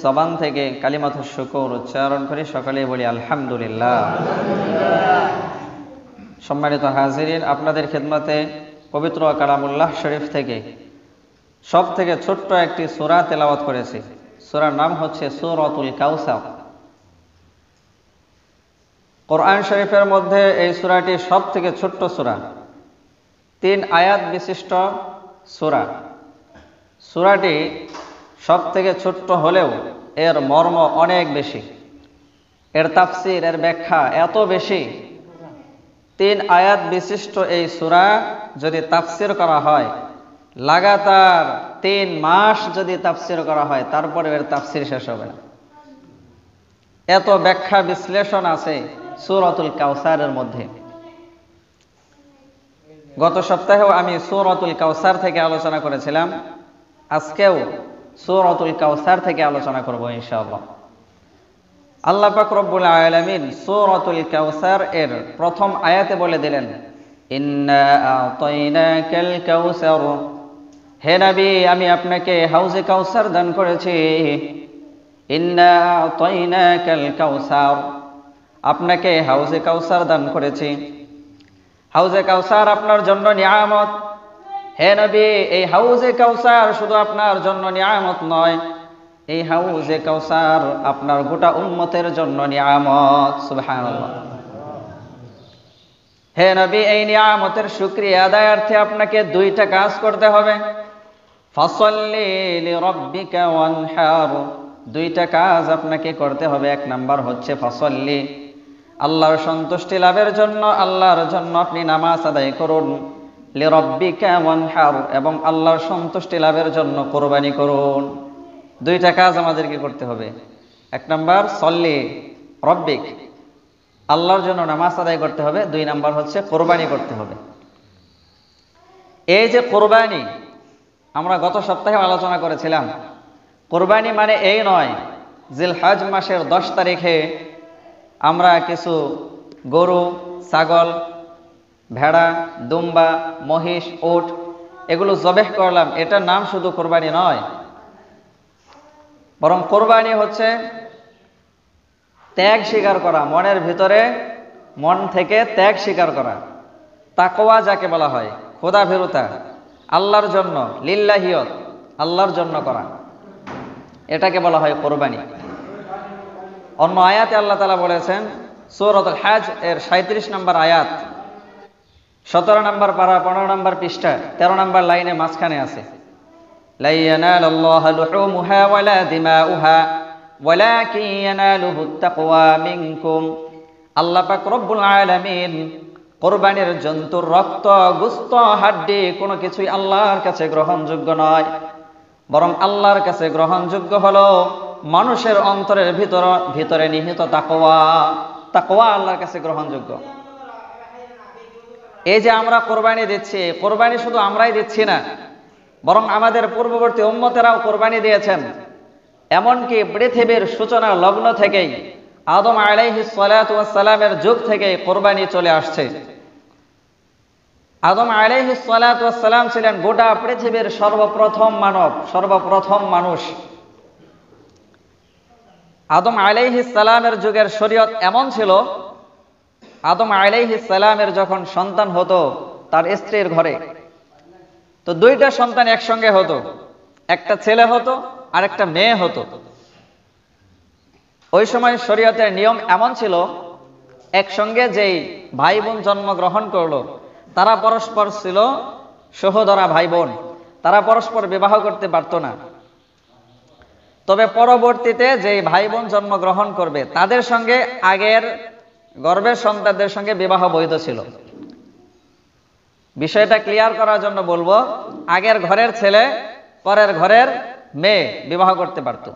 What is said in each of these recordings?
জবান থেকে কালিমাতুশ শুকর উচ্চারণ করি, সকলেই বলি আলহামদুলিল্লাহ। সম্মানিত হাজিরিন, আপনাদের খেদমতে পবিত্র কালামুল্লাহ শরীফ থেকে সব থেকে ছোট্ট একটি সূরা তেলাওয়াত করেছি। সূরার নাম হচ্ছে সূরাতুল কাউসার। কোরআন শরীফের মধ্যে এই সূরাটি সব থেকে ছোট্ট সূরা, 3 আয়াত বিশিষ্ট সূরা। সূরাটি সব থেকে ছোট্ট হলেও এর মর্ম অনেক বেশি, এর তাফসির, এর ব্যাখ্যা এত বেশি। 3 আয়াত বিশিষ্ট এই সূরা যদি তাফসির করা হয়, লাগাতার 3 মাস যদি তাফসির করা হয়, তারপরে এর তাফসির শেষ হবে না। এত ব্যাখ্যা বিশ্লেষণ আছে সূরাতুল কাউসারের মধ্যে। গত সপ্তাহেও আমি সূরাতুল কাউসার থেকে আলোচনা করেছিলাম, আজকেও সূরাতুল কাউসার থেকে আলোচনা করব ইনশাআল্লাহ। আল্লাহ পাক রব্বুল আলামিন সূরাতুল কাউসার এর প্রথম আয়াতে বলে দিলেন, ইন্না আ'তাইনাকাল কাউসার, হে নবী আমি আপনাকে হাউজে কাউসার দান করেছি। ইন্না আ'তাইনাকাল কাউসার, আপনাকে হাউজে কাউসার দান করেছি। হাউজে কাউসার আপনার জন্য নিয়ামত। হে নবী, এই হাউজে কাউসার শুধু আপনার জন্য নিয়ামত নয়, এই হাউজে কাউসার আপনার গোটা উম্মতের জন্য নিয়ামত। সুবহানাল্লাহ। হে নবী, এই নিয়ামতের শুকরিয়া আদায়ার্থে আপনাকে 2টা কাজ করতে হবে। ফাসাল্লি লিরাব্বিকা ওয়ানহার, 2টা কাজ আপনাকে করতে হবে। 1 নাম্বার হচ্ছে ফাসাল্লি, আল্লাহর সন্তুষ্টি লাভের জন্য আল্লাহর জন্য আপনি নামাজ আদায় করুন। লিরাব্বিকা ওয়ানহার, এবং আল্লাহর সন্তুষ্টি লাভের জন্য কুরবানি করুন। 2টা কাজ আমাদেরকে করতে হবে। 1 নাম্বার সল্লি রব্বিক, আল্লাহর জন্য নামাজ আদায় করতে হবে। 2 নাম্বার হচ্ছে কুরবানি করতে হবে। এই যে কুরবানি, আমরা গত সপ্তাহে আলোচনা করেছিলাম, কুরবানি মানে এই নয় জিলহজ মাসের 10 তারিখে আমরা কিছু গরু, ছাগল, ভেড়া, দুম্বা, মহিষ, উট এগুলো জবেহ করলাম, এটার নাম শুধু কুরবানি নয়। বরং কুরবানি হচ্ছে ত্যাগ স্বীকার করা, মনের ভিতরে মন থেকে ত্যাগ স্বীকার করা। তাকওয়া যাকে বলা হয়, খোদাভীরুতা, আল্লাহর জন্য, লিল্লাহিয়ত, আল্লাহর জন্য করা, এটাকে বলা হয় কুরবানি। অন্য আয়াতে আল্লাহ তাআলা বলেছেন, সূরাতুল হজ এর 37 নম্বর আয়াত, 17 নম্বর পারা, 15 নম্বর পৃষ্ঠা, 13 নম্বর লাইনের মাঝখানে আছে, লা ইয়ানালাল্লাহু লুহুমুহা ওয়ালা দিমাউহা ওয়ালাকিন ইয়ানালুহুত তাকওয়া মিনকুম। আল্লাহ পাক রব্বুল আলামিন কুরবানির জন্তুর রক্ত, গোশত, হাড্ডি কোনো কিছুই আল্লাহর কাছে গ্রহণযোগ্য নয়, বরং আল্লাহর কাছে গ্রহণযোগ্য হলো মানুষের অন্তরের ভিতরে নিহিত তাকওয়া। তাকওয়া আল্লাহর কাছে গ্রহণযোগ্য। এই যে আমরা কোরবানি দিচ্ছি, কোরবানি শুধু আমরাই দিচ্ছি না, বরং আমাদের পূর্ববর্তী উম্মতেরাও কোরবানি দিয়েছেন। এমনকি পৃথিবীর সূচনার লগ্ন থেকেই, আদম আলাইহিস সালাতু ওয়াস সালামের যুগ থেকেই কোরবানি চলে আসছে। আদম আলাইহিস সালাতু ওয়াস সালাম ছিলেন গোটা পৃথিবীর সর্বপ্রথম মানব, সর্বপ্রথম মানুষ। আদম আলাইহিস সালামের যুগের শরীয়ত এমন ছিল, আদম আলাইহিস সালামের যখন সন্তান হতো তার স্ত্রীর ঘরে, তো 2টা সন্তান একসঙ্গে হতো, একটা ছেলে হতো আর একটা মেয়ে হতো। ওই সময় শরীয়তের নিয়ম এমন ছিল, একসঙ্গে যেই ভাই বোন জন্মগ্রহণ করলো তারা পরস্পর ছিল সহোদরা ভাই বোন, তারা পরস্পর বিবাহ করতে পারত না। তবে পরবর্তীতে যেই ভাই বোন জন্মগ্রহণ করবে তাদের সঙ্গে আগের গর্ভের সন্তানদের সঙ্গে বিবাহ বৈধ ছিল। বিষয়টা ক্লিয়ার করার জন্য বলবো, আগের ঘরের ছেলে পরের ঘরের মেয়ে বিবাহ করতে পারত,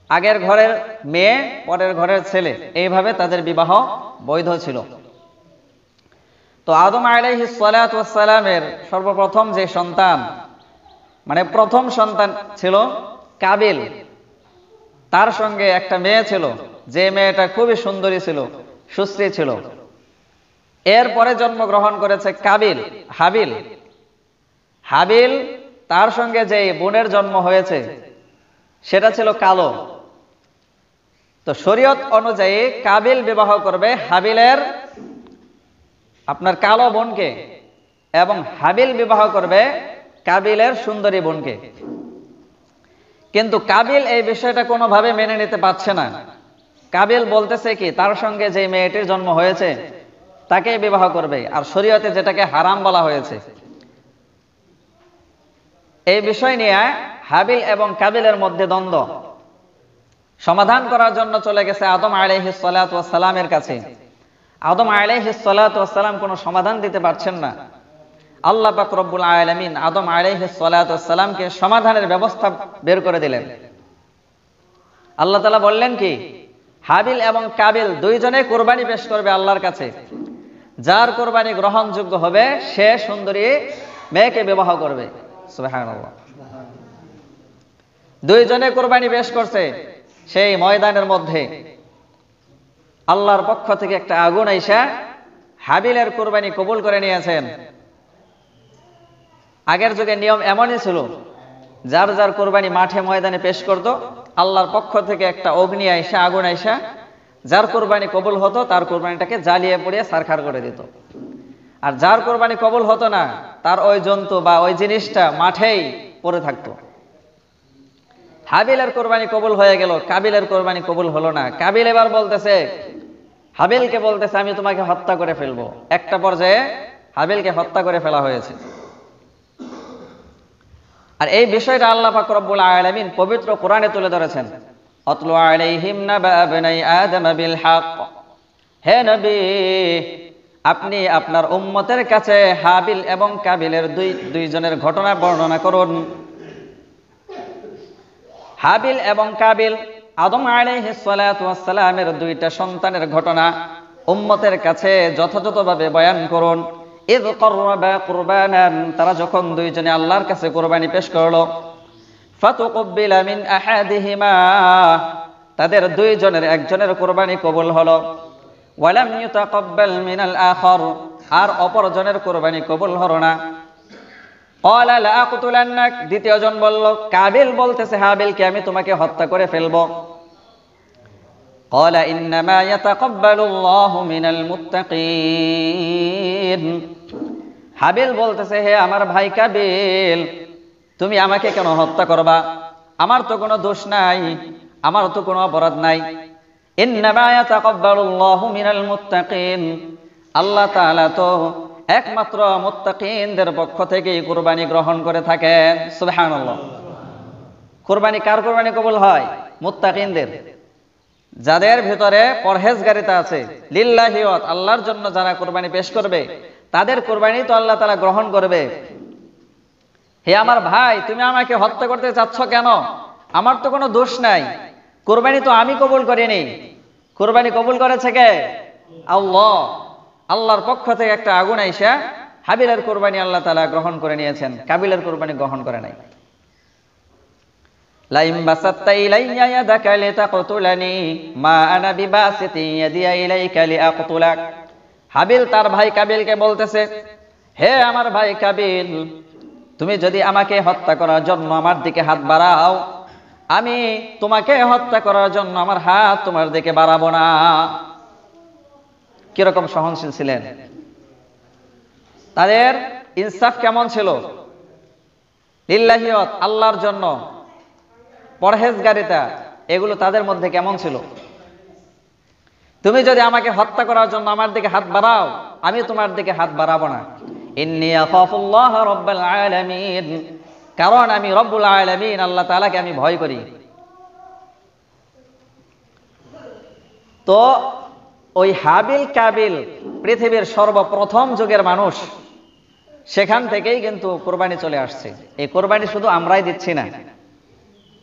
আগের ঘরের মেয়ে পরের ঘরের ছেলে, এইভাবে তাদের বিবাহ বৈধ ছিল। তো আদম আলাইহিস সালাতু ওয়াস সালামের সর্বপ্রথম যে সন্তান, মানে প্রথম সন্তান ছিল কাবিল, তার সঙ্গে একটা মেয়ে ছিল, যে মেয়েটা খুবই সুন্দরী ছিল, সুশ্রী ছিল। এরপরে জন্মগ্রহণ করেছে কাবিল, হাবিল। হাবিল, তার সঙ্গে যে বোনের জন্ম হয়েছে সেটা ছিল কালো। তো শরীয়ত অনুযায়ী কাবিল বিবাহ করবে হাবিলের আপনার কালো বোনকে, এবং হাবিল বিবাহ করবে কাবিলের সুন্দরী বোনকে। কিন্তু কাবিল এই বিষয়টা কোনোভাবে মেনে নিতে পারছে না। কাবিল বলতেছে কি, তার সঙ্গে যে মেয়েটির জন্ম হয়েছে তাকে বিবাহ করবে, আর শরীয়তে যেটাকে হারাম বলা হয়েছে। এই বিষয় নিয়ে হাবিল এবং কাবিলের মধ্যে দ্বন্দ্ব। সমাধান করার জন্য চলে গেছে আদম আলাইহিস সালাতু ওয়াস সালামের কাছে। আদম আলাইহিস সালাতু ওয়াস সালাম কোনো সমাধান দিতে পারছেন না। আল্লাহ পাক রব্বুল আলামিন আদম আলাইহিস সালাতু ওয়াস সালামকে সমাধানের ব্যবস্থা বের করে দিলেন। আল্লাহ তাআলা বললেন কি, হাবিল এবং কাবিল দুইজনে কুরবানি পেশ করবে আল্লাহর কাছে। যার কুরবানি গ্রহণযোগ্য হবে সে সুন্দরী মেয়েকে বিবাহ করবে। সুবহানাল্লাহ। দুইজনে কুরবানি পেশ করছে। সেই ময়দানের মধ্যে আল্লাহর পক্ষ থেকে একটা আগুন আইসা হাবিলের কুরবানি কবুল করে নিয়েছেন। আগের যুগে নিয়ম এমনই ছিল, যার যার কুরবানি মাঠে ময়দানে পেশ করত, আল্লাহর পক্ষ থেকে একটা অগ্নি আইসা, আগুন আইসা যার কুরবানি কবুল হতো তার কুরবানিটাকে জ্বালিয়ে পুড়িয়ে ছারখার করে দিত। আর যার কুরবানি কবুল হতো না, তার ওই জন্তু বা ওই জিনিসটা মাঠেই পড়ে থাকতো। হাবিলের কোরবানি কবুল হয়ে গেল, কাবিলের কোরবানি কবুল হলো না। কাবিল এবার বলতেছে, হাবিলকে বলতেছে, আমি তোমাকে হত্যা করে ফেলবো। একটা পর্যায়ে হাবিলকে হত্যা করে ফেলা হয়েছে। আর এই বিষয়টা আল্লাহ পাক রব্বুল আলামিন পবিত্র কোরআনে তুলে ধরেছেন। আতলু আলাইহিম নাবা আবনাই আদম বিল হক। হে নবী, আপনি আপনার উম্মতের কাছে হাবিল এবং কাবিলের দুইজনের ঘটনা বর্ণনা করুন। হাবিল এবং কাবিল আদম আলাইহিস সালাতু ওয়াস সালামের দুইটা সন্তানের ঘটনা উম্মতের কাছে যথাযথভাবে বয়ান করুন। ইয করবা কুরবানান, তারা যখন দুইজনে আল্লাহর কাছে কুরবানি পেশ করলো, ফাতুকবিলা মিন আহাদিহিমা, তাদের দুইজনের একজনের কুরবানি কবুল হলো। ওয়ালাম ইউতাকাব্বাল মিনাল আখার, আর অপরজনের কুরবানি কবুল হলো না। ক্বালা লা আকতুলান্নাক, দ্বিতীয়জন বলল, কাবিল বলতেছে হাবিলকে, আমি তোমাকে হত্যা করে ফেলবো। ক্বালা ইন্নামা ইয়াতাকাব্বালুল্লাহু মিনাল মুত্তাকিন, হাবিল বলতেছে, হে আমার ভাই কাবিল, তুমি আমাকে কেন হত্যা করবা? আমার তো কোনো দোষ নাই, আমার তো কোনো অপরাধ নাই। ইন্নামা ইয়াতাকাব্বালুল্লাহু মিনাল মুত্তাকিন, আল্লাহ তাআলা তো একমাত্র মুত্তাকিনদের পক্ষ থেকেই কুরবানি গ্রহণ করে থাকেন। সুবহানাল্লাহ। কুরবানি কার কুরবানি কবুল হয়? মুত্তাকিনদের, যাদের ভিতরে পরহেজগারিতা আছে। লিল্লাহিওয়াত, আল্লাহর জন্য যারা কুরবানি পেশ করবে তাদের কুরবানি তো আল্লাহ তাআলা গ্রহণ করবে। হে আমার ভাই, তুমি আমাকে হত্যা করতে চাচ্ছ কেন? আমার তো কোনো দোষ নাই, কুরবানি তো আমি কবুল করিনি। কুরবানি কবুল করেছে কে? আল্লাহ। আল্লাহর পক্ষ থেকে একটা আগুন আইসা হাবিলের কুরবানি আল্লাহ তাআলা গ্রহণ করে নিয়েছেন, কাবিলের কুরবানি গ্রহণ করে নাই। লাইম বাসাত্তা ইলাইয়া ইয়াদাকা লিতাকতুলানি মা আনা বিবাসিতি ইয়াদিয়া ইলাইকা লিআকতুলাক, হাবিল তার ভাই কাবিলকে বলতেছে, হে আমার ভাই কাবিল, তুমি যদি আমাকে হত্যা করার জন্য আমার দিকে হাত বাড়াও, আমি তোমাকে হত্যা করার জন্য আমার হাত তোমার দিকে বাড়াবো না। কিরকম সহনশীল ছিলেন, তাদের ইনসাফ কেমন ছিল, লিল্লাহিয়ত, আল্লাহর জন্য পরহেজগারিতা, এগুলো তাদের মধ্যে কেমন ছিল। তুমি যদি আমাকে হত্যা করার জন্য আমার দিকে হাত বাড়াও, আমি তোমার দিকে হাত বাড়াবো না। ইন্নী আখাফুল্লাহ রাব্বাল আলামিন, কারণ আমি রব্বুল আলামিন আল্লাহ তাআলাকে আমি ভয় করি। তো ওই হাবিল কাবিল পৃথিবীর সর্বপ্রথম যুগের মানুষ, সেখান থেকেই কিন্তু কোরবানি চলে আসছে। এই কোরবানি শুধু আমরাই দিচ্ছি না,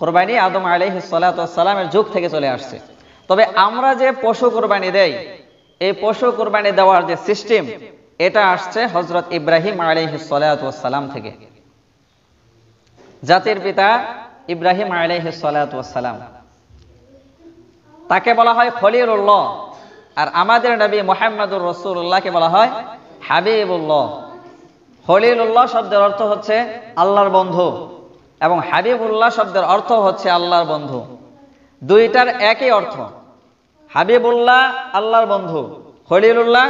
কোরবানি আদম আলাইহিস সালাতু ওয়াস সালামের যুগ থেকে চলে আসছে। তবে আমরা যে পশু কোরবানি দেই, এই পশু কোরবানি দেওয়ার যে সিস্টেম, এটা আসছে হযরত ইব্রাহিম আলাইহিস সালাতু ওয়াস সালাম থেকে। জাতির পিতা ইব্রাহিম আলাইহিস সালাতু ওয়াস সালাম, তাকে বলা হয় খলিলুল্লাহ। আর আমাদের নবী মুহাম্মদুর রাসূলুল্লাহকে বলা হয় হাবিবুল্লাহ। খলিলুল্লাহ শব্দের অর্থ হচ্ছে আল্লাহর বন্ধু, এবং হাবিবুল্লাহ শব্দের অর্থ হচ্ছে আল্লাহর বন্ধু। দুইটার একই অর্থ। হাবিবুল্লাহ আল্লাহর বন্ধু, খলিলুল্লাহ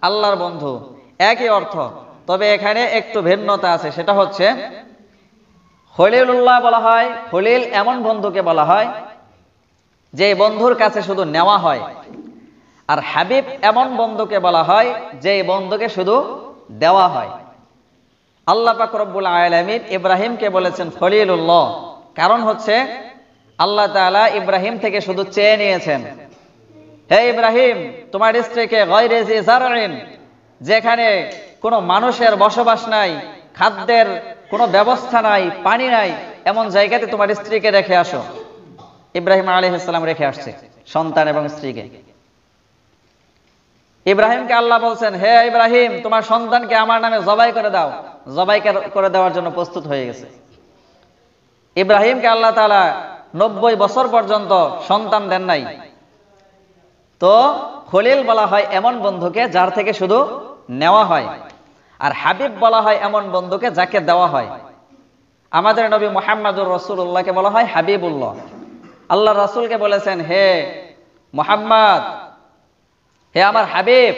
আল্লাহর বন্ধু, একই অর্থ। তবে এখানে একটু ভিন্নতা আছে, সেটা হচ্ছে খলিলুল্লাহ বলা হয়, খলিল এমন বন্ধুকে বলা হয় যে বন্ধুর কাছে শুধু নেওয়া হয়, আর হাবিব এমন বন্ধুকে বলা হয় যে বন্ধুকে শুধু দেওয়া হয়। আল্লাহ পাক রব্বুল আলামিন ইব্রাহিমকে বলেছেন খলিলুল্লাহ, কারণ হচ্ছে আল্লাহ তাআলা ইব্রাহিম থেকে শুধু চেয়ে নিয়েছেন, হে ইব্রাহিম, তোমার স্ত্রীকে গায়রে জি জারইন, যেখানে কোনো মানুষের বসবাস নাই, খাদ্যের কোনো ব্যবস্থা নাই, পানি নাই, এমন জায়গাতে তোমার স্ত্রীকে রেখে আসো। ইব্রাহিম আলাইহিস সালাম রেখে আসছে সন্তান এবং স্ত্রীকে। ইব্রাহিমকে আল্লাহ বলছেন, হে ইব্রাহিম, তোমার সন্তানকে আমার নামে জবাই করে দাও। জবাই করে দেওয়ার জন্য প্রস্তুত হয়ে গেছে। ইব্রাহিমকে আল্লাহ তাআলা 90 বছর পর্যন্ত সন্তান দেন নাই। তো খলিল বলা হয় এমন বন্ধুকে যার থেকে শুধু নেওয়া হয়, আর হাবিব বলা হয় এমন বন্ধুকে যাকে দেওয়া হয়। আমাদের নবী মুহাম্মদুর রাসূলুল্লাহকে বলা হয় হাবিবুল্লাহ। আল্লাহ রাসূলকে বলেছেন, হে মুহাম্মদ, হে আমার হাবিব,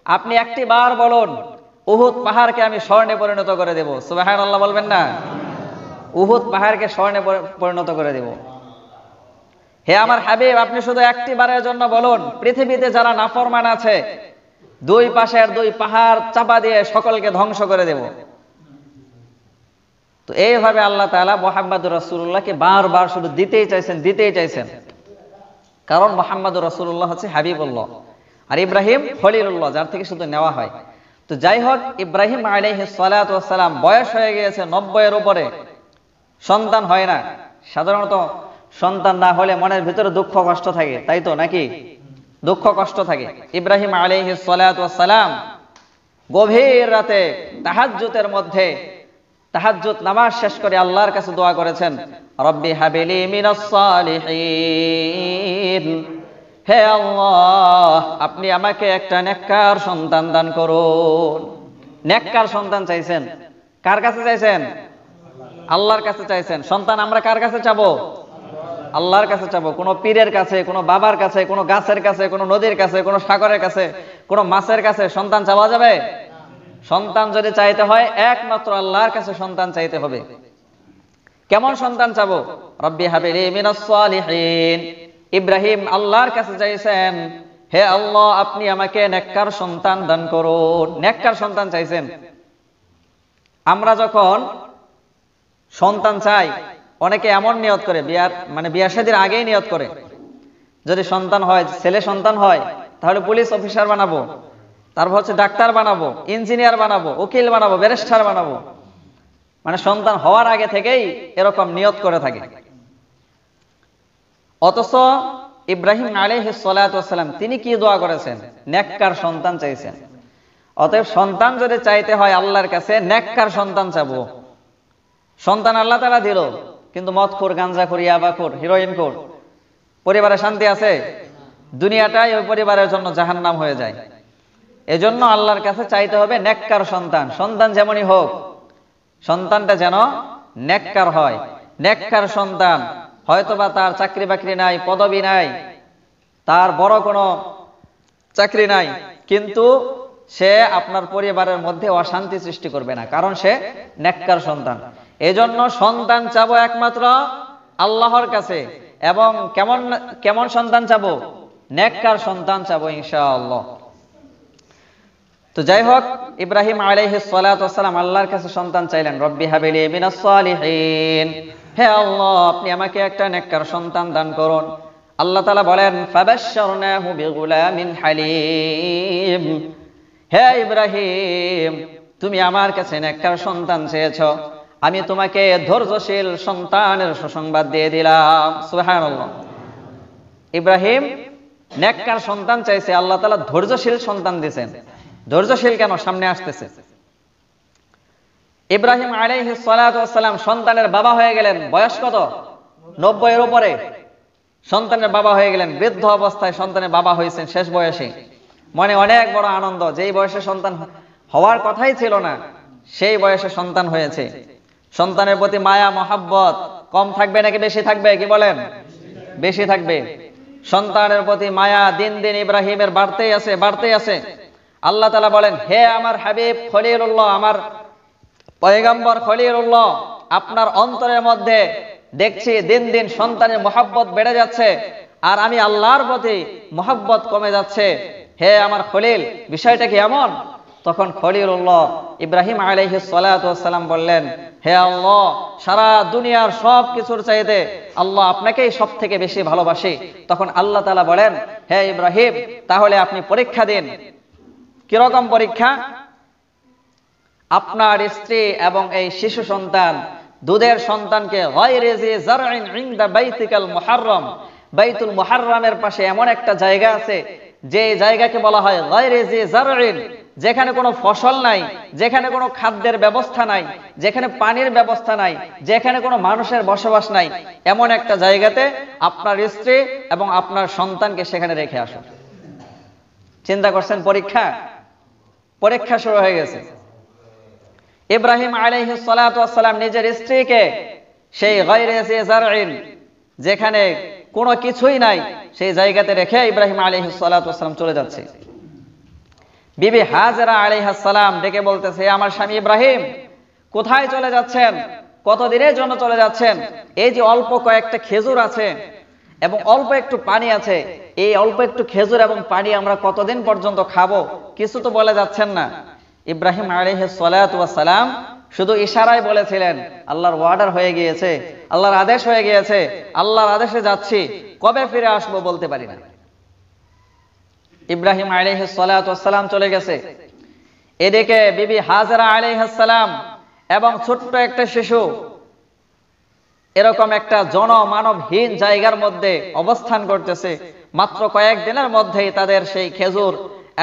আপনি একটি বার বলুন, উহুদ পাহাড়কে আমি স্বর্ণে পরিণত করে দেব। সুবহানাল্লাহ বলবেন না? উহুদ পাহাড়কে স্বর্ণে পরিণত করে দেব। হে আমার হাবিব, আপনি শুধু একটি বারের জন্য বলুন, পৃথিবীতে যারা নাফরমান আছে, দুই পাশের দুই পাহাড় চাপা দিয়ে সকলকে ধ্বংস করে দেব। তো এইভাবে আল্লাহ তাআলা মুহাম্মদুর রাসূলুল্লাহকে বারবার শুধু দিতেই চাইছেন, কারণ মুহাম্মদুর রাসূলুল্লাহ হচ্ছে হাবিবুল্লাহ, আর ইব্রাহিম খলিলুল্লাহ, যার থেকে শুধু নেওয়া হয়। তো যাই হোক, ইব্রাহিম আলাইহিস সালাতু ওয়াস সালাম বয়স হয়ে গিয়েছে 90-এর উপরে, সন্তান হয় না। সাধারণত সন্তান না হলে মনের ভিতরে দুঃখ কষ্ট থাকে, তাই তো নাকি? দুঃখ কষ্ট থাকে। ইব্রাহিম আলাইহিস সালাতু ওয়াস সালাম গভীর রাতে তাহাজ্জুদের মধ্যে তাহাজ্জুদ নামাজ শেষ করে আল্লাহর কাছে দোয়া করেছেন, রব্বি হাবিলি মিনাস সালিহিন, হে আল্লাহ, আপনি আমাকে একটা নেককার সন্তান দান করুন। নেককার সন্তান চাইছেন। কার কাছে চাইছেন? আল্লাহর কাছে চাইছেন। সন্তান আমরা কার কাছে চাবো? আল্লাহর কাছে চাবো। কোনো পীরের কাছে, কোনো বাবার কাছে, কোনো গাছের কাছে, কোনো নদীর কাছে, কোনো সাগরের কাছে, কোনো মাছের কাছে সন্তান চাওয়া যাবে? সন্তান যদি চাইতে হয় একমাত্র আল্লাহর কাছে সন্তান চাইতে হবে। কেমন সন্তান চাবো? রব্বি হাবিলি মিনাস সালিহিন। ইব্রাহিম আল্লাহর কাছে চাইছেন, হে আল্লাহ, আপনি আমাকে নেককার সন্তান দান করুন। নেককার সন্তান চাইছেন। আমরা যখন সন্তান চাই, অনেকে এমন নিয়ত করে, বিয়া শাদীর আগেই নিয়ত করে, যদি সন্তান হয়, ছেলে সন্তান হয়, তাহলে পুলিশ অফিসার বানাবো, তারপর হচ্ছে ডাক্তার বানাবো, ইঞ্জিনিয়ার বানাবো, উকিল বানাবো, ব্যারিস্টার বানাবো। মানে সন্তান হওয়ার আগে থেকেই এরকম নিয়ত করে থাকে। অথচ ইব্রাহিম আলাইহিস সালাতু ওয়াস সালাম তিনি কি দোয়া করেছেন? নেককার সন্তান চাইছেন। অতএব সন্তান যদি চাইতে হয় আল্লাহর কাছে, নেককার সন্তান চাবো। সন্তান আল্লাহ তাআলা দিল, কিন্তু মদখোর, গাঞ্জাখোর, ইয়াবাখোর, হিরোইনখোর, পরিবারে শান্তি আছে? দুনিয়াটাই ওই পরিবারের জন্য জাহান্নাম হয়ে যায়। এজন্য আল্লাহর কাছে চাইতে হবে নেককার সন্তান। সন্তান যেমনই হোক, সন্তানটা যেন নেককার হয়। নেককার সন্তান, হয়তোবা তার চাকরি বাকরি নাই, পদবি নাই, তার বড় কোনো চাকরি নাই, কিন্তু সে আপনার পরিবারের মধ্যে অশান্তি সৃষ্টি করবে না, কারণ সে নেককার সন্তান। এজন্য সন্তান চাবো একমাত্র আল্লাহর কাছে। এবং কেমন সন্তান চাবো? নেককার সন্তান চাবো ইনশাআল্লাহ। তো যাই হোক, ইব্রাহিম আলাইহিস সালাতু ওয়াস সালাম আল্লাহর কাছে সন্তান চাইলেন, রব্বি হাবিলি মিনাস সালিহিন, হে আল্লাহ, আপনি আমাকে একটা নেককার সন্তান দান করুন। আল্লাহ তাআলা বলেন, ফাবাশশারনাহু বিগুলামিন হালিম, হে ইব্রাহিম, তুমি আমার কাছে নেককার সন্তান চেয়েছো, আমি তোমাকে ধৈর্যশীল সন্তানের সুসংবাদ দিয়ে দিলাম। সুবহানাল্লাহ। ইব্রাহিম নেককার সন্তান চাইছে, আল্লাহ তাআলা ধৈর্যশীল সন্তান দিয়েছেন। ধৈর্যশীল কেন? সামনে আসতেছে। ইব্রাহিম আলাইহিস সালাতু ওয়াস সালাম সন্তানের বাবা হয়ে গেলেন। বয়স কত? 90-এর উপরে সন্তানের বাবা হয়ে গেলেন। বৃদ্ধ অবস্থায় সন্তানের বাবা হয়েছেন, শেষ বয়সে। মনে অনেক বড় আনন্দ, যেই বয়সে সন্তান হওয়ার কথাই ছিল না, সেই বয়সে সন্তান হয়েছে। সন্তানের প্রতি মায়া মহাব্বত কম থাকবে নাকি বেশি থাকবে? কি বলেন? বেশি থাকবে। সন্তানের প্রতি মায়া দিন দিন ইব্রাহিমের বাড়তেই আছে। আল্লাহ তাআলা বলেন, হে আমার হাবিব খলিলুল্লাহ, আমার পয়গম্বর খলিলুল্লাহ, আপনার অন্তরের মধ্যে দেখছি দিন দিন সন্তানের মহাব্বত বেড়ে যাচ্ছে, আর আমি আল্লাহর প্রতি মহাব্বত কমে যাচ্ছে। হে আমার খলিল, বিষয়টা কি এমন? তখন খলিলুল্লাহ ইব্রাহিম আলাইহিস সালাতু ওয়াস সালাম বললেন, হে আল্লাহ, সারা দুনিয়ার সব কিছুর চাইতে আল্লাহ আপনাকেই সব থেকে বেশি ভালোবাসি। তখন আল্লাহ তাআলা বলেন, হে ইব্রাহিম, তাহলে আপনি পরীক্ষা দিন। কিরকম পরীক্ষা? আপনার স্ত্রী এবং এই শিশু সন্তান, দুধের সন্তানকে গায়রি জি জারইন ইনদা বাইতিকাল মুহাররম, বাইতুল মুহাররমের পাশে এমন একটা জায়গা আছে, যে জায়গাকে বলা হয় গায়রি জি জারইন, যেখানে কোনো ফসল নাই, যেখানে কোনো খাদ্যের ব্যবস্থা নাই, যেখানে পানির ব্যবস্থা নাই, যেখানে কোনো মানুষের বসবাস নাই, এমন একটা জায়গাতে আপনার স্ত্রী এবং আপনার সন্তানকে সেখানে রেখে আসুন। চিন্তা করছেন? পরীক্ষা শুরু হয়ে গেছে। ইব্রাহিম আলাইহিস সালাতু ওয়াস সালাম নিজের স্ত্রীকে সেই গায়রি জি জারইন, যেখানে কোনো কিছুই নাই, সেই জায়গাতে রেখে ইব্রাহিম আলাইহিস সালাতু ওয়াস সালাম চলে যাচ্ছে। বিবি হাজেরা আলাইহিস সালাম ডেকে বলতেছে, আমার স্বামী ইব্রাহিম, কোথায় চলে যাচ্ছেন? কতদিনের জন্য চলে যাচ্ছেন? এই যে অল্প কয়েকটা খেজুর আছে এবং অল্প একটু পানি আছে, এই অল্প একটু খেজুর এবং পানি আমরা কতদিন পর্যন্ত খাবো? কিছু তো বলে যাচ্ছেন না। ইব্রাহিম আলাইহিস সালাতু ওয়াস সালাম শুধু ইশারায় বলেছিলেন, আল্লাহর ওয়ার্ডার হয়ে গিয়েছে, আল্লাহর আদেশ হয়ে গিয়েছে, আল্লাহর আদেশে যাচ্ছি, কবে ফিরে আসবো বলতে পারি না। ইব্রাহিম আলাইহিস সালাতু ওয়াস সালাম চলে গেছে। এদিকে বিবি হাজেরা আলাইহিস সালাম এবং ছোট্ট একটা শিশু এরকম একটা জনমানবহীন জায়গার মধ্যে অবস্থান করতেছে। মাত্র কয়েকদিনের মধ্যেই তাদের সেই খেজুর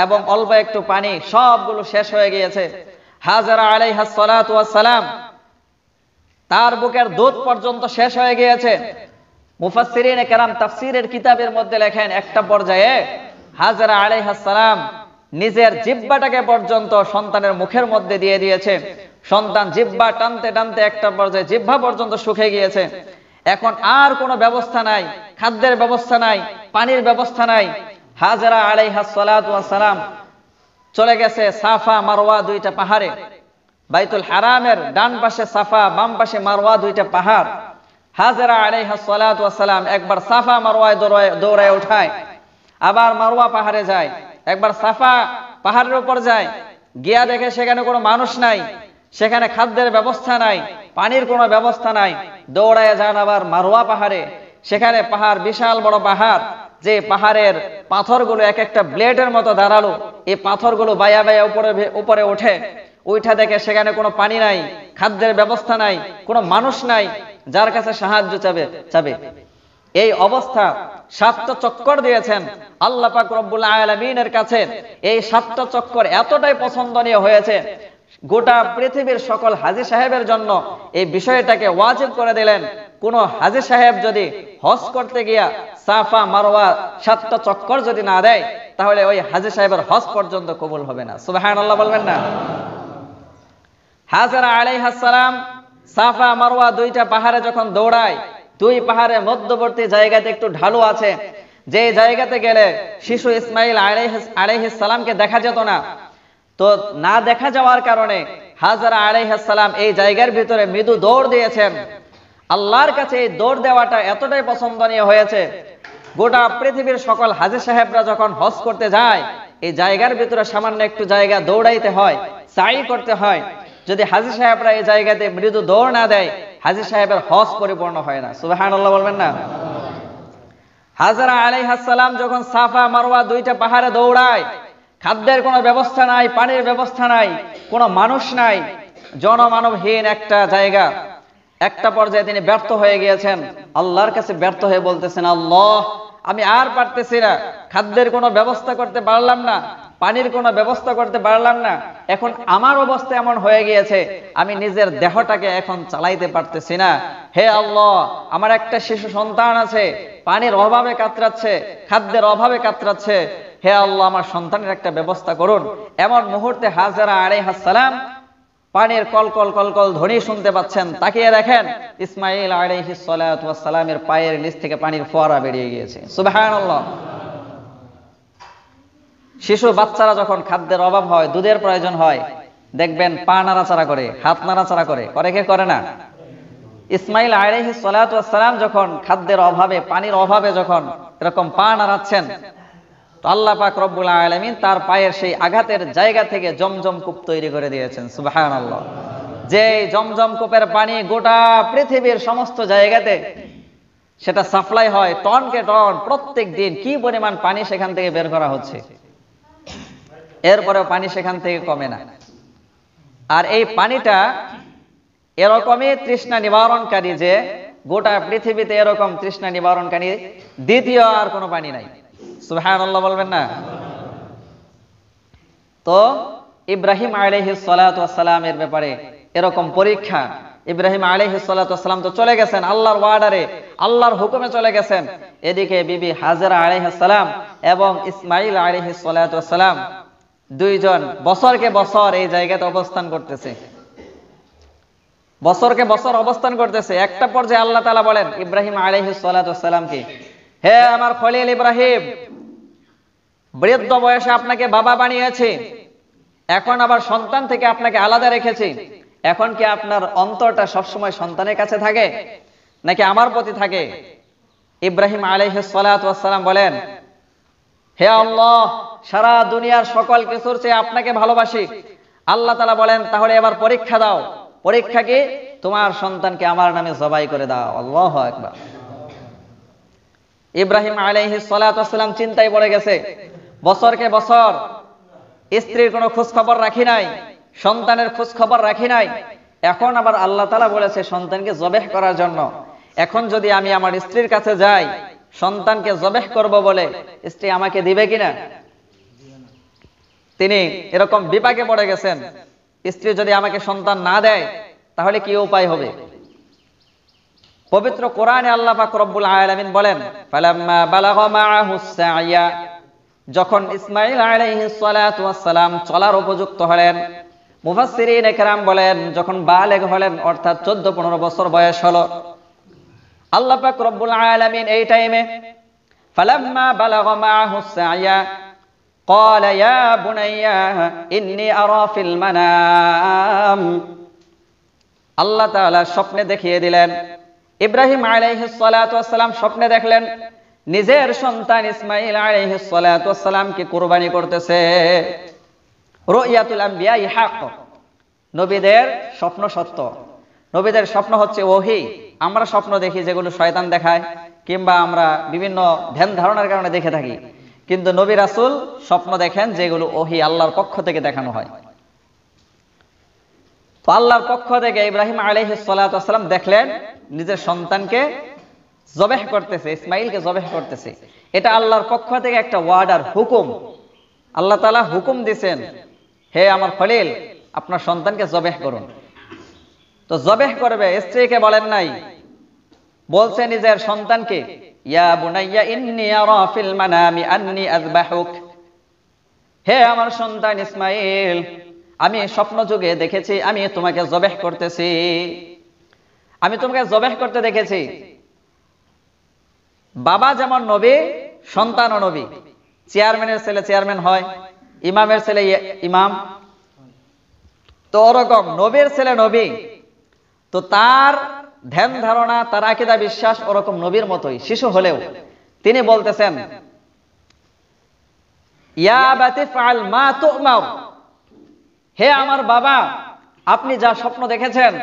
এবং অল্প একটু পানি সবগুলো শেষ হয়ে গিয়েছে। হাজেরা আলাইহিস সালাতু ওয়াস সালাম, তার বুকের দুধ পর্যন্ত শেষ হয়ে গিয়েছে। মুফাসসিরিনে কেরাম তাফসীরের কিতাবের মধ্যে লেখেন, একটা পর্যায়ে হাজেরা আলাইহিস সালাম নিজের জিহ্বাটাকে পর্যন্ত সন্তানের মুখের মধ্যে দিয়ে দিয়েছে। সন্তান জিহ্বা টানতে টানতে একটা পর্যায়ে জিহ্বা পর্যন্ত শুকিয়ে গিয়েছে। এখন আর কোনো ব্যবস্থা নাই, খাদ্যের ব্যবস্থা নাই, পানির ব্যবস্থা নাই। হাজেরা আলাইহিস সালাতু ওয়াস সালাম চলে গেছে সাফা মারওয়া দুইটা পাহাড়ে। বাইতুল হারামের ডান পাশে সাফা, বাম পাশে মারওয়া দুইটা পাহাড়। হাজেরা আলাইহিস সালাতু ওয়াস সালাম একবার সাফা মারওয়ায় দৌড়ায় উঠায়, আবার মারওয়া পাহাড়ে যায়, একবার সাফা পাহাড়ের উপর যায়, গিয়া দেখে সেখানে কোনো মানুষ নাই, সেখানে খাদ্যের ব্যবস্থা নাই, পানির কোনো ব্যবস্থা নাই। দৌড়ায় যান আবার মারওয়া পাহাড়ে, সেখানে পাহাড় বিশাল বড় পাহাড়, যে পাহাড়ের পাথরগুলো এক একটা ব্লেডের মতো দাঁড়ালো। এই পাথরগুলো বায়া বায়া উপরে ওঠে, উঠা দেখে সেখানে কোনো পানি নাই, খাদ্যের ব্যবস্থা নাই, কোনো মানুষ নাই যার কাছে সাহায্য চাবে। এই অবস্থা 7টা চক্কর দিয়েছেন আল্লাহ পাক রব্বুল আলামিনের কাছে। এই 7টা চক্কর এতটাই পছন্দনীয় হয়েছে, গোটা পৃথিবীর সকল হাজী সাহেবের জন্য এই বিষয়টাকে ওয়াজিব করে দিলেন। কোন হাজী সাহেব যদি হজ করতে গিয়া সাফা মারওয়া 7টা চক্কর যদি না দেয়, তাহলে ওই হাজী সাহেবের হজ পর্যন্ত কবুল হবে না। সুবহানাল্লাহ বলবেন না? হাজেরা আলাইহিস সালাম সাফা মারওয়া দুইটা পাহাড়ে যখন দৌড়ায়, দুই পাহাড়ের মধ্যবর্তী জায়গাতে একটু ঢালু আছে, যে জায়গাতে গেলে শিশু ইসমাইল আলাইহিস সালামকে দেখা যেত না। তো না দেখা যাওয়ার কারণে হাজেরা আলাইহিস সালাম এই জায়গার ভিতরে মৃদু দৌড় দিয়েছেন। আল্লাহর কাছে এই দৌড় দেওয়াটা এতটাই পছন্দনীয় হয়েছে, গোটা পৃথিবীর সকল হাজী সাহেবরা যখন হজ করতে যায়, এই জায়গার ভিতরে সামান্য একটু জায়গা দৌড়াইতে হয়, সাই করতে হয়। যদি হাজী সাহেবরা এই জায়গাতে মৃদু দৌড় না দেয়, হাজী সাহেবের হজ পরিপূর্ণ হয় না। সুবহানাল্লাহ বলবেন না? হাজেরা আলাইহিস সালাম যখন সাফা মারওয়া দুইটা পাহাড়ে দৌড়ায়, খাদ্যের কোনো ব্যবস্থা নাই, পানির ব্যবস্থা নাই, কোনো মানুষ নাই, জনমানবহীন একটা জায়গা। একটা পর্যায়ে তিনি ব্যর্থ হয়ে গিয়েছেন, আল্লাহর কাছে ব্যর্থ হয়ে বলতেছেন, আল্লাহ, আমি আর পারতেছি না, খাদ্যের কোনো ব্যবস্থা করতে পারলাম না, পানির কোনো ব্যবস্থা করতে পারলাম না। এখন আমার অবস্থা এমন হয়ে গিয়েছে, আমি নিজের দেহটাকে এখন চালাইতে পারতেছি না। হে আল্লাহ, আমার একটা শিশু সন্তান আছে, পানির অভাবে কাতরাচ্ছে, খাদ্যের অভাবে কাতরাচ্ছে। হে আল্লাহ, আমার সন্তানের একটা ব্যবস্থা করুন। এমন মুহূর্তে হাজেরা আলাইহিস সালাম পানির কলকল কলকল ধ্বনি শুনতে পাচ্ছেন, তাকিয়ে দেখেন ইসমাইল আলাইহিস সালাতু ওয়াস সালামের পায়ের নিচ থেকে পানির ফোয়ারা বেরিয়ে গিয়েছে। সুবহানাল্লাহ। শিশু বাচ্চারা যখন খাদ্যের অভাব হয়, দুধের প্রয়োজন হয়, দেখবেন পা নাড়াচাড়া করে, হাত নাড়াচাড়া করে, করে কে করে না? ইসমাইল আলাইহিস সালাতু ওয়াস সালাম যখন খাদ্যের অভাবে, পানির অভাবে যখন এরকম পা নাড়াচ্ছেন, তো আল্লাহ পাক রব্বুল আলামিন তার পায়ের সেই আঘাতের জায়গা থেকে জমজম কূপ তৈরি করে দিয়েছেন। সুবহানাল্লাহ। যে জমজম কূপের পানি গোটা পৃথিবীর সমস্ত জায়গাতে সেটা সাপ্লাই হয়, টনকে টন প্রত্যেক দিন কি পরিমাণ পানি সেখান থেকে বের করা হচ্ছে, এরপরেও পানি সেখান থেকে কমে না। আর এই পানিটা এরকমই তৃষ্ণা নিবারণকারী যে গোটা পৃথিবীতে এরকম তৃষ্ণা নিবারণকারী দ্বিতীয় আর কোনো পানি নাই। সুবহানাল্লাহ বলবেন না? তো ইব্রাহিম আলাইহিস সালাতু ওয়াস সালামের ব্যাপারে এরকম পরীক্ষা। ইব্রাহিম আলাইহিস সালাতু ওয়াস সালাম তো চলে গেছেন আল্লাহর ওয়ার্ডারে, আল্লাহর হুকুমে চলে গেছেন। এদিকে বিবি হাজেরা আলাইহিস সালাম এবং ইসমাইল আলাইহিস সালাতু ওয়াস সালাম দুইজন বছরকে বছর এই জায়গাতে অবস্থান করতেছে, বছরকে বছর অবস্থান করতেছে। একটা পর্যায়ে আল্লাহ তাআলা বলেন ইব্রাহিম আলাইহিস সালাতু ওয়াস সালামকে, হে আমার খলিল ইব্রাহিম, বৃদ্ধ বয়সে আপনাকে বাবা বানিয়েছি, এখন আবার সন্তান থেকে আপনাকে আলাদা রেখেছি, এখন কি আপনার অন্তরটা সবসময় সন্তানের কাছে থাকে নাকি আমার প্রতি থাকে? ইব্রাহিম আলাইহিস সালাতু ওয়াস সালাম বলেন, হে আল্লাহ, সারা দুনিয়ার সকল কিছুর চেয়ে আপনাকে ভালোবাসি। আল্লাহ তাআলা বলেন, তাহলে এবার পরীক্ষা দাও। পরীক্ষা কি? তোমার সন্তানকে আমার নামে জবাই করে দাও। আল্লাহু আকবার। ইব্রাহিম আলাইহিস সালাতু ওয়াস সালাম চিন্তায় পড়ে গেছে, বছরকে বছর স্ত্রীর কোনো খোঁজ খবর রাখি নাই, সন্তানের খোঁজ খবর রাখি নাই, এখন আবার আল্লাহ তাআলা বলেছে সন্তানকে জবেহ করার জন্য। এখন যদি আমি আমার স্ত্রীর কাছে যাই সন্তানকে জবেহ করব বলে, স্ত্রী আমাকে দিবে কিনা? তিনি এরকম বিপাকে পড়ে গেছেন, স্ত্রী যদি আমাকে সন্তান না দেয় তাহলে কি উপায় হবে? পবিত্র কোরআনে আল্লাহ পাক রব্বুল আলামিন বলেন, ফালাম্মা বালাগা মাআহুস সা'য়া, যখন ইসমাঈল আলাইহিস সালাতু ওয়াস সালাম চলার উপযুক্ত হলেন, মুফাসসিরিন একরাম বলেন যখন বালেগ হলেন, অর্থাৎ 14-15 বছর বয়স হলো, আল্লাহ পাক রব্বুল আলামিন এই টাইমে ফালাম্মা বালাগা মাআহুস সা'য়া ক্বালা ইয়া বুনাইয়া ইন্নী আরা ফিল মানাম, আল্লাহ তাআলা স্বপ্নে দেখিয়ে দিলেন। ইব্রাহিম আলাইহিস সালাতু ওয়াস সালাম স্বপ্নে দেখলেন নিজের সন্তান ইসমাঈল আলাইহিস সালাতু ওয়াস সালামকে কুরবানি করতেছে। রুয়াতুল আম্বিয়া হক, নবীদের স্বপ্ন সত্য। নবীদের স্বপ্ন হচ্ছে ওহী। আমরা স্বপ্ন দেখি যেগুলো শয়তান দেখায় কিংবা আমরা বিভিন্ন ধ্যান ধারণার কারণে দেখে থাকি, কিন্তু নবী রাসূল স্বপ্ন দেখেন যেগুলো ওহী, আল্লাহর পক্ষ থেকে দেখানো হয়। তো আল্লাহর পক্ষ থেকে ইব্রাহিম আলাইহিস সালাতু ওয়াস সালাম দেখলেন নিজের সন্তানকে জবেহ করতেছে, ইসমাঈলকে জবেহ করতেছে। এটা আল্লাহর পক্ষ থেকে একটা ওয়ার্ডার, হুকুম। আল্লাহ তাআলা হুকুম দিয়েছেন, হে আমার খলিল, আপনার সন্তানকে জবেহ করুন। তো জবেহ করবে, স্ত্রীকে বলেন নাই, বলছে নিজের সন্তানকে, ইয়া বুনাইয়া ইন্নী আরা ফিল মানামি আন্নী আযবাহুক, হে আমার সন্তান ইসমাঈল, আমি স্বপ্ন যুগে দেখেছি আমি তোমাকে জবেহ করতেছি, আমি তোমাকে জবেহ করতে দেখেছি। বাবা যেমন নবী, সন্তানও নবী। চেয়ারম্যানের ছেলে চেয়ারম্যান হয়, ইমামের ছেলে ইমাম, তো ওরকম নবীর ছেলে নবী। তো তার ধ্যান ধারণা, তার আকীদা বিশ্বাস ওরকম নবীর মতোই, শিশু হলেও তিনি বলতেছেন, ইয়া আবাতি ফাআল মা তু'মার, হে আমার বাবা, আপনি যা স্বপ্ন দেখেছেন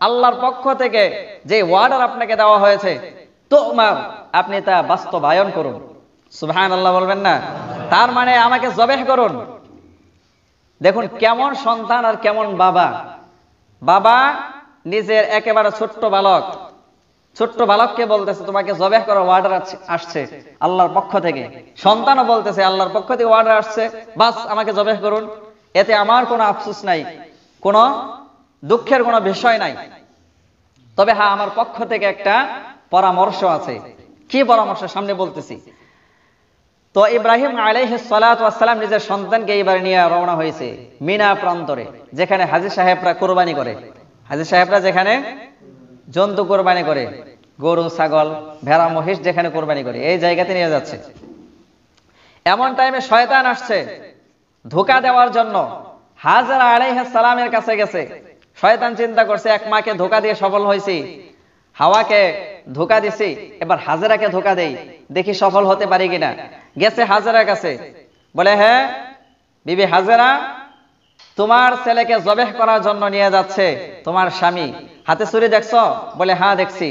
আল্লাহর পক্ষ থেকে যে ওয়ার্ডার আপনাকে দেওয়া হয়েছে, তু'মার, আপনি তা বাস্তবায়ন করুন। সুবহানাল্লাহ বলবেন না? তার মানে আমাকে জবেহ করুন। দেখুন কেমন সন্তান আর কেমন বাবা। বাবা নিজের একেবারে ছোট্ট বালককে বলতেছে তোমাকে জবেহ করার ওয়ার্ডার আসছে আল্লাহর পক্ষ থেকে। সন্তানও বলতেছে আল্লাহর পক্ষ থেকে ওয়ার্ডার আসছে, বাস আমাকে জবেহ করুন। এতে আমার কোনো আফসোস নাই, কোনো দুঃখের কোনো বিষয় নাই। তবে হ্যাঁ, আমার পক্ষ থেকে একটা পরামর্শ আছে। কি পরামর্শ? সামনে বলতেছি। তো ইব্রাহিম আলাইহিস সালাতু ওয়াস সালাম নিজের সন্তানকে এবার নিয়ে রওনা হয়েছে মিনা প্রান্তরে, যেখানে হাজী সাহেবরা কোরবানি করে। হাজী সাহেবরা যেখানে জন্তু কোরবানি করে, গরু, ছাগল, ভেড়া, মহিষ যেখানে কোরবানি করে, এই জায়গাতে নিয়ে যাচ্ছে। এমন টাইমে শয়তান আসছে ধোঁকা দেওয়ার জন্য। হাজরা আলাইহিস সালামের কাছে গেছে। শয়তান চিন্তা করছে, এক মাকে ধোঁকা দিয়ে সফল হয়েছি, হাওয়াকে ধোঁকা দিছি, এবার হাজরাকে ধোঁকা দেই, দেখি সফল হতে পারি কিনা। গেছে হাজরার কাছে, বলে, হ্যাঁ বিবি হাজরা, তোমার ছেলেকে জবেহ করার জন্য নিয়ে যাচ্ছে তোমার স্বামী। হাতে ছুরি দেখছো? বলে, হ্যাঁ দেখছি।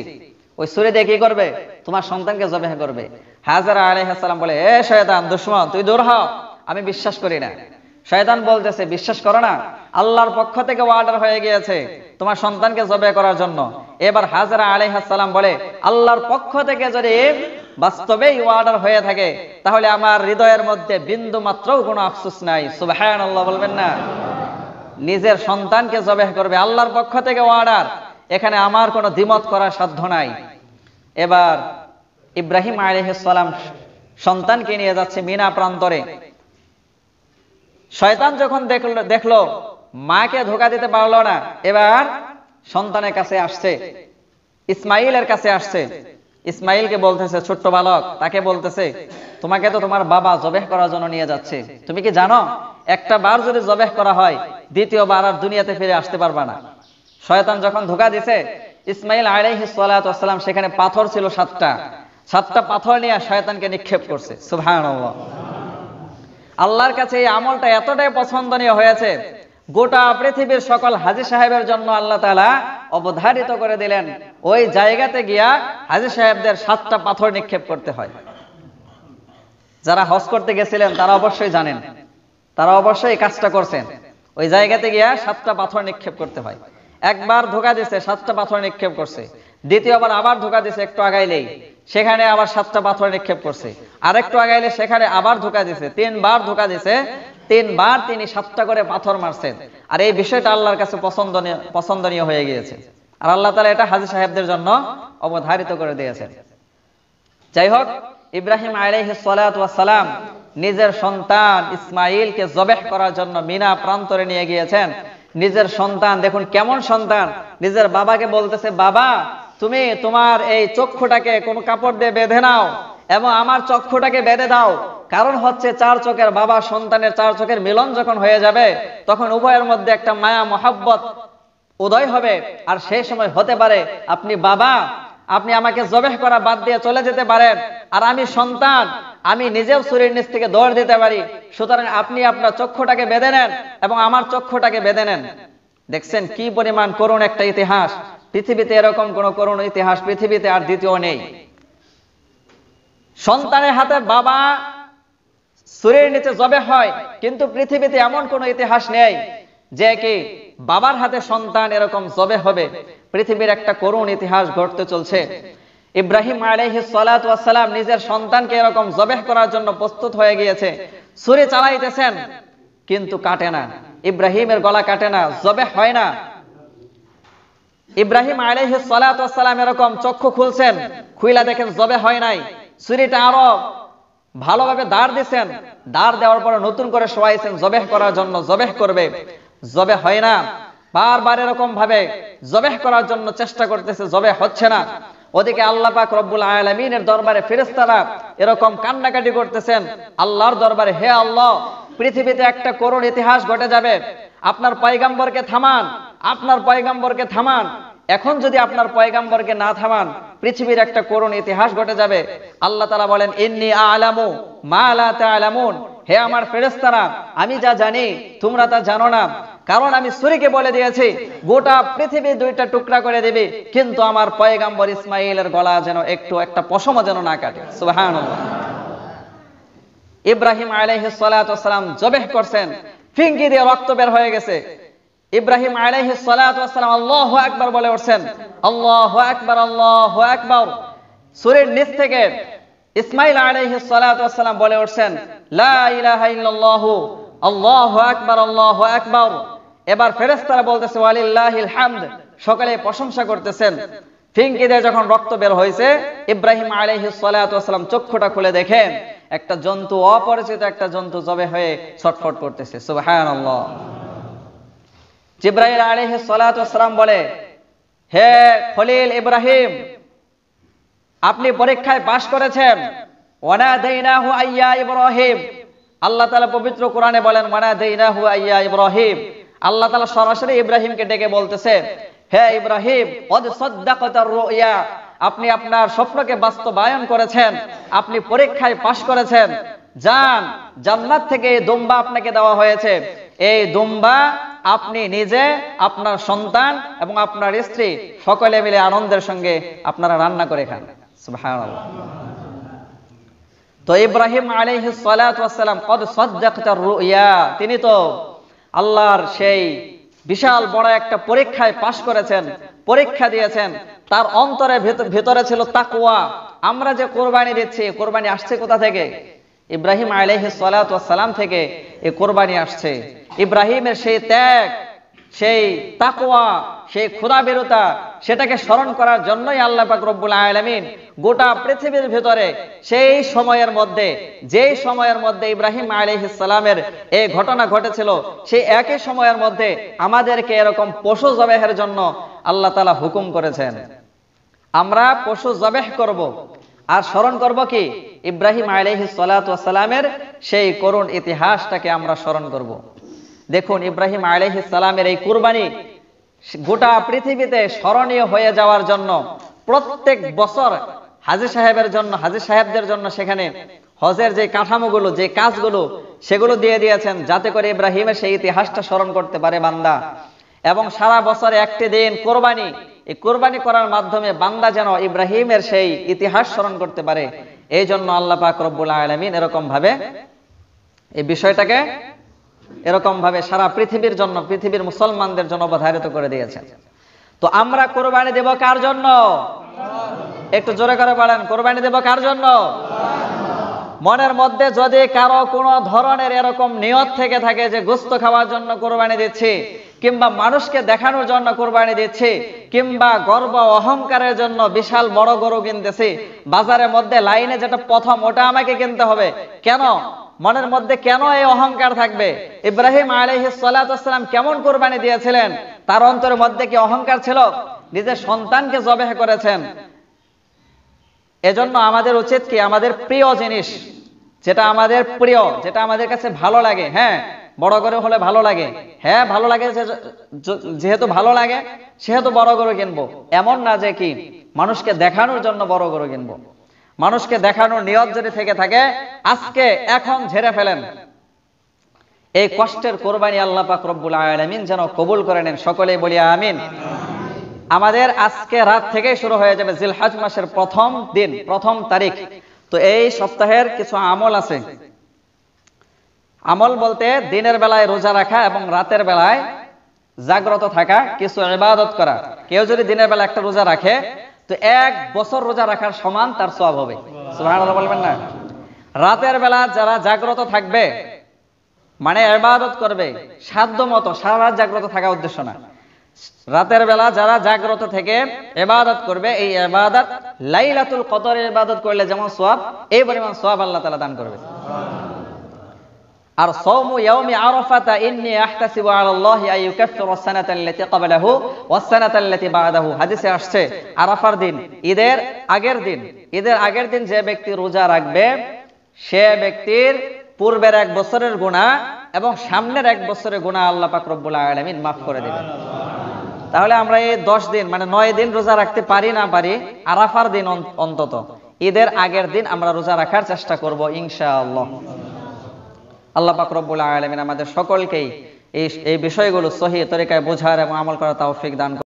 ওই ছুরি দিয়ে কি করবে? তোমার সন্তানকে জবেহ করবে। হাজরা আলাইহিস সালাম বলে, এ শয়তান দুশমন, তুই দূর হ, আমি বিশ্বাস করি না। শয়তান বলতেছে, বিশ্বাস করো না? আল্লাহর পক্ষ থেকে অর্ডার হয়ে গিয়েছে তোমার সন্তানকে জবেহ করার জন্য। এবার হাজরা আলাইহিস সালাম বলে, আল্লাহর পক্ষ থেকে যদি বাস্তবেই অর্ডার হয়ে থাকে তাহলে আমার হৃদয়ের মধ্যে বিন্দু মাত্রও কোনো আফসোস নাই। সুবহানাল্লাহ বলবেন না? নিজের সন্তানকে জবেহ করবে, আল্লাহর পক্ষ থেকে অর্ডার, এখানে আমার কোনো দ্বিমত করার সাধ্য নাই। এবার ইব্রাহিম আলাইহিস সালাম সন্তানকে নিয়ে যাচ্ছে মিনা প্রান্তরে। শয়তান যখন দেখলো মাকে ধোঁকা দিতে পারলো না, এবার সন্তানের কাছে আসছে, ইসমাইলের কাছে আসছে। ইসমাইলকে বলতেছে, ছোট্ট বালক, তাকে বলতেছে, তোমাকে তো তোমার বাবা জবেহ করার জন্য নিয়ে যাচ্ছে, তুমি কি জানো একটা বার যদি জবেহ করা হয় দ্বিতীয়বার আর দুনিয়াতে ফিরে আসতে পারবা না। শয়তান যখন ধোঁকা দিছে, ইসমাইল আলাইহিস সালাতু ওয়াস সালাম সেখানে পাথর ছিল 7টা পাথর নিয়ে শয়তানকে নিক্ষেপ করছে। সুবহানাল্লাহ। আল্লাহর কাছে এই আমলটা এতটাই পছন্দনীয় হয়েছে, গোটা পৃথিবীর সকল হাজী সাহেবের জন্য আল্লাহ তাআলা অবধারিত করে দিলেন, ওই জায়গাতে গিয়া হাজী সাহেবদের 7টা পাথর নিক্ষেপ করতে হয়। যারা হজ করতে গেছিলেন তারা অবশ্যই জানেন, তারা অবশ্যই কাজটা করছেন। ওই জায়গাতে গিয়া 7টা পাথর নিক্ষেপ করতে হয়। একবার ধোঁকা দিছে, 7টা পাথর নিক্ষেপ করছে। দ্বিতীয়বার আবার ধোঁকা দিছে, একটু আগাইলেই সেখানে আবার 7টা পাথর নিক্ষেপ করছে। আরেকটু আগাইলে সেখানে আবার ধোঁকা দিছে, 3বার ধোঁকা দিছে, 3বার তিনি 7টা করে পাথর মারছেন। আর এই বিষয়টা আল্লাহর কাছে পছন্দনীয় হয়ে গিয়েছে। আর আল্লাহ তাআলা এটা হাজী সাহেবদের জন্য অবধারিত করে দিয়েছেন। যাই হোক, ইব্রাহিম আলাইহিস সালাতু ওয়াস সালাম নিজের সন্তান ইসমাইলকে জবেহ করার জন্য মিনা প্রান্তরে নিয়ে গিয়েছেন। নিজের সন্তান, দেখুন কেমন সন্তান, নিজের বাবাকে বলতেছে, বাবা তুমি তোমার এই চক্ষুটাকে কোন কাপড় দিয়ে বেঁধে নাও এবং আমার চক্ষুটাকে বেঁধে দাও। কারণ হচ্ছে 4 চোখের বাবা সন্তানের 4 চোখের মিলন যখন হয়ে যাবে তখন উভয়ের মধ্যে একটা মায়া মহব্বত উদয় হবে। আর সেই সময় হতে পারে আপনি বাবা, আপনি আমাকে জবেহ করা বাদ দিয়ে চলে যেতে পারেন, আর আমি সন্তান, আমি নিজেও ছুরির নিচ থেকে দৌড় দিতে পারি। সুতরাং আপনি আপনার চক্ষুটাকে বেঁধে নেন এবং আমার চক্ষুটাকে বেঁধে নেন। দেখছেন কি পরিমাণ করুণ একটা ইতিহাস। পৃথিবীতে এরকম কোন করুণ ইতিহাস পৃথিবীতে আর দ্বিতীয় নেই। সন্তানের হাতে বাবা ছুরির নিচে জবেহ হয়, কিন্তু পৃথিবীতে এমন কোন ইতিহাস নেই যে কি বাবার হাতে সন্তান এরকম জবেহ হবে। পৃথিবীর একটা করুণ ইতিহাস ঘটতে চলছে। ইব্রাহিম আলাইহিস সালাতু ওয়াস সালাম নিজের সন্তানকে এরকম জবেহ করার জন্য প্রস্তুত হয়ে গিয়েছে। ছুরি চালাইতেছেন কিন্তু কাটে না, ইব্রাহিমের গলা কাটে না, জবেহ হয় না। ইব্রাহিম আলাইহিস সালাতু ওয়াস সালাম এরকম চক্ষু খুলছেন, খুইলা দেখেন জবেহ হয় নাই। ছুরিটা আরো ভালোভাবে দাঁড় দিছেন, দাঁড় দেওয়ার পরে নতুন করে শোয়াইছেন জবেহ করার জন্য, জবেহ করবে, জবেহ হয় না। বারবার এরকম ভাবে জবেহ করার জন্য চেষ্টা করতেছে, জবেহ হচ্ছে না। ওদিকে আল্লাহ পাক রব্বুল আলামিনের দরবারে ফেরেশতারা এরকম কান্নাকাটি করতেছেন আল্লাহর দরবারে, হে আল্লাহ, পৃথিবীতে একটা করুণ ইতিহাস ঘটে যাবে, আপনার পয়গম্বরকে থামান, আপনার পয়গম্বরকে থামান। এখন যদি আপনার পয়গম্বরকে না থামান পৃথিবীর একটা করুণ ইতিহাস ঘটে যাবে। আল্লাহ তাআলা বলেন, ইন্নী আ'লামু মা লা তা'লামুন, হে আমার ফেরেশতারা, আমি যা জানি তোমরা তা জানো না। কারণ আমি ছুরিকে বলে দিয়েছি গোটা পৃথিবী 2টা টুকরা করে দেবে, কিন্তু আমার পয়গম্বর ইসমাইলের গলা যেন একটা পশমও যেন না কাটে। সুবহানাল্লাহ। ইব্রাহিম আলাইহিস সালাতু ওয়াস সালাম জবেহ করছেন, ফিঙ্কি দিয়ে রক্ত বের হয়ে গেছে। ইব্রাহিম আলাইহিস সালাতু ওয়াস সালাম আল্লাহু আকবার বলে উঠছেন, আল্লাহু আকবার, আল্লাহু আকবার। ছুরির নিচ থেকে ইসমাইল আলাইহিস সালাতু ওয়াস সালাম বলে উঠছেন, লা ইলাহা ইল্লাল্লাহু, আল্লাহু আকবার, আল্লাহু আকবার। এবার ফেরেশতারা বলতেছে, ওয়ালিল্লাহিল হামদ, সকলে প্রশংসা করতেছেন। ফিঙ্কি দিয়ে যখন রক্ত বের হয়েছে, ইব্রাহিম আলাইহিস সালাতু ওয়াস সালাম চক্ষুটা খুলে দেখেন একটা জন্তু, অপরিচিত একটা জন্তু জবে হয়ে ছটফট করতেছে। সুবহানাল্লাহ। জিবরাইল আলাইহিস সালাতু ওয়াস সালাম বলে, হে খলিল ইব্রাহিম, আপনি পরীক্ষায় পাশ করেছেন। ওয়ানাদাইনাহু আইয়া ইব্রাহিম, আল্লাহ তাআলা পবিত্র কোরআনে বলেন ওয়ানাদাইনাহু আইয়া ইব্রাহিম। আল্লাহ তাআলা সরাসরি ইব্রাহিমকে ডেকে বলতেছে, হে ইব্রাহিম, কদ সাদ্দাকাতার রুয়া, আপনি আপনার স্বপ্নকে বাস্তবায়ন করেছেন, আপনি পরীক্ষায় পাশ করেছেন। যান, জান্নাত থেকে এই দুম্বা আপনাকে দেওয়া হয়েছে। এই দুম্বা আপনি নিজে, আপনার সন্তান এবং আপনার স্ত্রী সকলে মিলে আনন্দের সঙ্গে আপনারা রান্না করে খান। সুবহানাল্লাহ। তো ইব্রাহিম আলাইহিস সালাতু ওয়াস সালাম কদ সাদ্দাকাতার রুয়া, তিনি তো আল্লাহর সেই বিশাল বড় একটা পরীক্ষায় পাশ করেছেন, পরীক্ষা দিয়েছেন। তার অন্তরের ভেতরে ছিল তাকওয়া। আমরা যে কোরবানি দিচ্ছি, কোরবানি আসছে কোথা থেকে? ইব্রাহিম আলাইহিস সালাতু ওয়াস সালাম থেকে এই কোরবানি আসছে। ইব্রাহিমের সেই ত্যাগ, সেই তাকওয়া, সেই খোদাভীরুতা, সেটাকে স্মরণ করার জন্যই আল্লাহ পাক রব্বুল আলামিন গোটা পৃথিবীর ভিতরে সেই সময়ের মধ্যে, যেই সময়ের মধ্যে ইব্রাহিম আলাইহিস সালামের এই ঘটনা ঘটেছিল, সেই একই সময়ের মধ্যে আমাদেরকে এরকম পশু জবেহের জন্য আল্লাহ তাআলা হুকুম করেছেন। আমরা পশু জবেহ করব আর স্মরণ করব কি? ইব্রাহিম আলাইহিস সালাতু ওয়াস সালামের সেই করুণ ইতিহাসটাকে আমরা স্মরণ করব। দেখুন, ইব্রাহিম আলাইহিস সালামের এই কুরবানি গোটা পৃথিবীতে স্মরণীয় হয়ে যাওয়ার জন্য প্রত্যেক বছর হাজী সাহেবের জন্য, হাজী সাহেবদের জন্য সেখানে হজের যে কাঠামোগুলো, যে কাজগুলো, সেগুলো দিয়ে দিয়েছেন, যাতে করে ইব্রাহিমের সেই ইতিহাসটা স্মরণ করতে পারে বান্দা। এবং সারা বছরে একটি দিন কোরবানি, এই কোরবানি করার মাধ্যমে বান্দা যেন ইব্রাহিমের সেই ইতিহাস স্মরণ করতে পারে। এই জন্য আল্লাহ পাক রব্বুল আলামিন এরকম ভাবে এই বিষয়টাকে এরকম ভাবে সারা পৃথিবীর জন্য, পৃথিবীর মুসলমানদের জন্য অবধারিত করে দিয়েছেন। তো আমরা কোরবানি দেব কার জন্য? একটু জোরে করে বলেন, কোরবানি দেব কার জন্য? মনের মধ্যে যদি কারো কোনো ধরনের এরকম নিয়ত থেকে থাকে যে গোশত খাওয়ার জন্য কোরবানি দিচ্ছি, কিংবা মানুষকে দেখানোর জন্য কোরবানি দিচ্ছি, কিংবা গর্ব অহংকারের জন্য বিশাল বড় গরু কিনতেছি, বাজারের মধ্যে লাইনে যেটা প্রথম ওটা আমাকে কিনতে হবে, কেন? মনের মধ্যে কেন এই অহংকার থাকবে? ইব্রাহিম আলাইহিস সালাতু ওয়াস সালাম কেমন কোরবানি দিয়েছিলেন? তার অন্তরের মধ্যে কি অহংকার ছিল? নিজের সন্তানকে জবেহ করেছেন। এজন্য আমাদের উচিত কি, আমাদের প্রিয় জিনিস, যেটা আমাদের প্রিয়, যেটা আমাদের কাছে ভালো লাগে, হ্যাঁ বড় গরু হলে ভালো লাগে, হ্যাঁ ভালো লাগে, যেহেতু ভালো লাগে সেহেতু বড় গরু কিনবো, এমন না যে কি মানুষকে দেখানোর জন্য বড় গরু কিনবো। মানুষকে দেখানোর নিয়ত যদি থেকে থাকে, আজকে এখন ঝেড়ে ফেলেন। এই কষ্টের কোরবানি আল্লাহ পাক রব্বুল আলামিন যেন কবুল করে নেন, সকলেই বলি আমিন। আমাদের আজকে রাত থেকে শুরু হয়ে যাবে জিলহজ মাসের প্রথম দিন, প্রথম তারিখ। তো এই সপ্তাহের কিছু আমল আছে। আমল বলতে দিনের বেলায় রোজা রাখা এবং রাতের বেলায় জাগ্রত থাকা, কিছু ইবাদত করা। কেউ যদি দিনের বেলা একটা রোজা রাখে, তো 1 বছর রোজা রাখার সমান তার সওয়াব হবে। সুবহানাল্লাহ বলবেন না? রাতের বেলা যারা জাগ্রত থাকবে, মানে ইবাদত করবে সাধ্য মতো, সারা রাত জাগ্রত থাকা উদ্দেশ্য না, রাতের বেলা যারা জাগ্রত থেকে ইবাদত করবে, এই ইবাদত লাইলাতুল কদরের ইবাদত করলে যেমন সওয়াব, এই পরিমাণ সওয়াব আল্লাহ তাআলা দান করবে। আর সাওমু ইয়াউমি আরাফাতা ইন্নী আহতাসিবু আলাল্লাহি আইয়ুকাফিরা সানাতাল লাতী ক্বাবলাহু ওয়াস সানাতাল লাতী বা'দাহু। হাদিসে আসছে আরাফার দিন, ঈদের আগের দিন, ঈদের আগের দিন যে ব্যক্তি রোজা রাখবে, সে ব্যক্তির পূর্বের 1 বছরের গুনাহ এবং সামনের 1 বছরের গুনাহ আল্লাহ পাক রব্বুল আলামিন মাফ করে দিবেন। তাহলে আমরা এই 10 দিন মানে 9 দিন রোজা রাখতে পারি না পারি, আরাফার দিন অন্তত ঈদের আগের দিন আমরা রোজা রাখার চেষ্টা করব ইনশাআল্লাহ। আল্লাহ পাক রব্বুল আলামিন আমাদের সকলকেই এই বিষয়গুলো সহিহ তরিকায় বোঝার এবং আমল করার তৌফিক দান করুন।